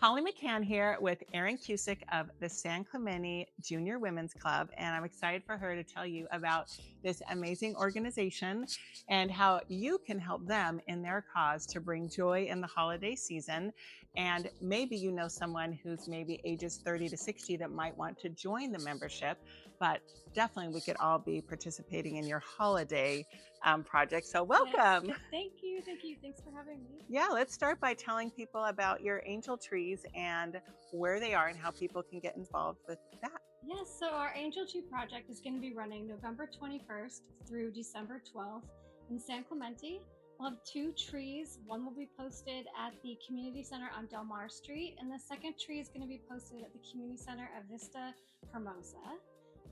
Holly McKhann here with Erin Cusick of the San Clemente Junior Women's Club, and I'm excited for her to tell you about this amazing organization and how you can help them in their cause to bring joy in the holiday season. And maybe you know someone who's maybe ages 30 to 60 that might want to join the membership, but definitely we could all be participating in your holiday project. So Yes. welcome. Thank you. Thank you. Thanks for having me. Yeah, let's start by telling people about your angel trees and where they are and how people can get involved with that. Yes, so our Angel Tree project is going to be running November 21st through December 12th in San Clemente. We'll have two trees. One will be posted at the community center on Del Mar Street, and the second tree is going to be posted at the community center of Vista Hermosa.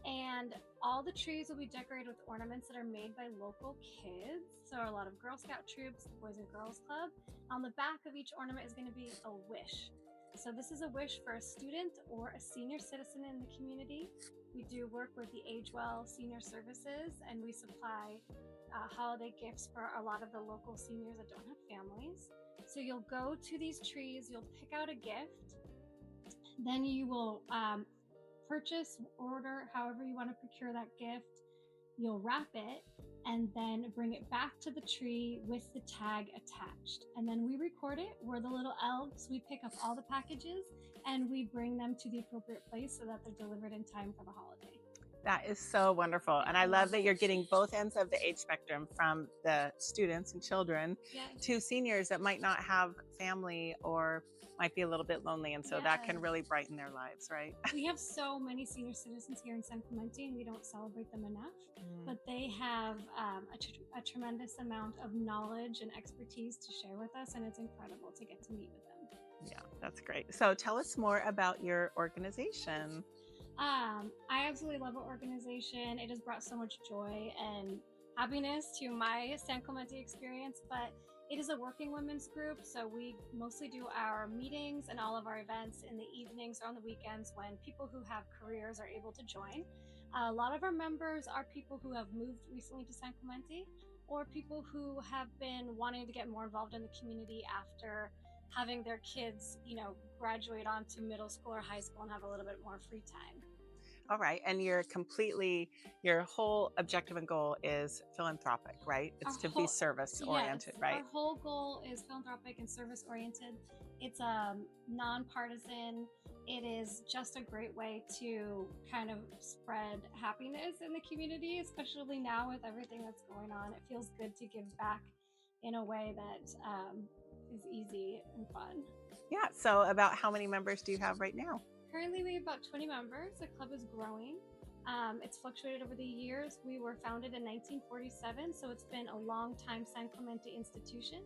And all the trees will be decorated with ornaments that are made by local kids. So a lot of Girl Scout troops, Boys and Girls Club. On the back of each ornament is going to be a wish. So this is a wish for a student or a senior citizen in the community. We do work with the Age Well Senior Services, and we supply holiday gifts for a lot of the local seniors that don't have families. So you'll go to these trees, you'll pick out a gift, then you will purchase, order, however you want to procure that gift. You'll wrap it and then bring it back to the tree with the tag attached. And then we record it. We're the little elves. We pick up all the packages and we bring them to the appropriate place so that they're delivered in time for the holiday. That is so wonderful. And I love that you're getting both ends of the age spectrum, from the students and children to seniors that might not have family or might be a little bit lonely. And so that can really brighten their lives, right? We have so many senior citizens here in San Clemente, and we don't celebrate them enough. But they have a tremendous amount of knowledge and expertise to share with us, and it's incredible to get to meet with them. Yeah, that's great. So tell us more about your organization. I absolutely love our organization. It has brought so much joy and happiness to my San Clemente experience, but it is a working women's group, so we mostly do our meetings and all of our events in the evenings or on the weekends when people who have careers are able to join. A lot of our members are people who have moved recently to San Clemente, or people who have been wanting to get more involved in the community after having their kids, graduate on to middle school or high school and have a little bit more free time. All right. And your whole objective and goal is philanthropic, right? It's to be service oriented, Yes, right? our whole goal is philanthropic and service oriented. It's nonpartisan. It is just a great way to kind of spread happiness in the community, especially now with everything that's going on. It feels good to give back in a way that is easy and fun. Yeah. So about how many members do you have right now? Currently, we have about 20 members. The club is growing. It's fluctuated over the years. We were founded in 1947, so it's been a long time San Clemente institution.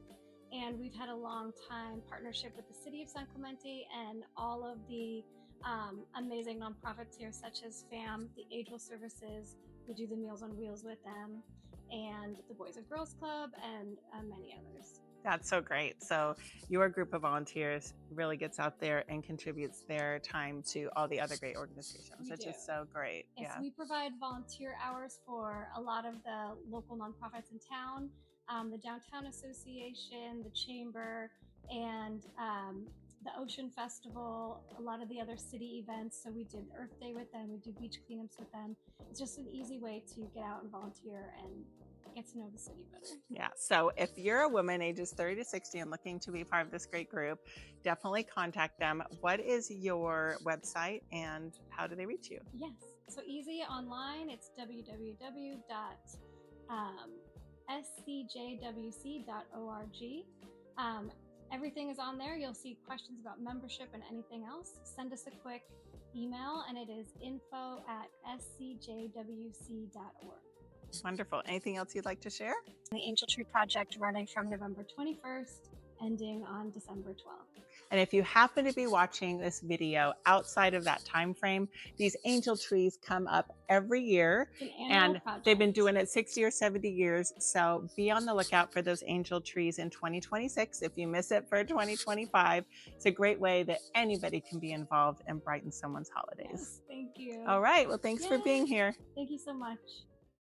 And we've had a long time partnership with the city of San Clemente and all of the amazing nonprofits here, such as FAM, the Age Well Services. We do the Meals on Wheels with them, and the Boys and Girls Club, and many others. That's so great. So your group of volunteers really gets out there and contributes their time to all the other great organizations, which is so great. Yes, we provide volunteer hours for a lot of the local nonprofits in town, the Downtown Association, the Chamber, and the Ocean Festival, a lot of the other city events. So we did Earth Day with them, we do beach cleanups with them. It's just an easy way to get out and volunteer and get to know the city better. Yeah. So if you're a woman ages 30 to 60 and looking to be part of this great group, definitely contact them. What is your website and how do they reach you? Yes. So easy online. It's www.scjwc.org. Everything is on there. You'll see questions about membership and anything else. Send us a quick email, and it is info@scjwc.org. Wonderful. Anything else you'd like to share? The Angel Tree Project running from November 21st, ending on December 12th. And if you happen to be watching this video outside of that time frame, these angel trees come up every year, and they've been doing it 60 or 70 years. So be on the lookout for those angel trees in 2026. If you miss it for 2025, it's a great way that anybody can be involved and brighten someone's holidays. Yes, thank you. All right. Well, thanks for being here. Thank you so much.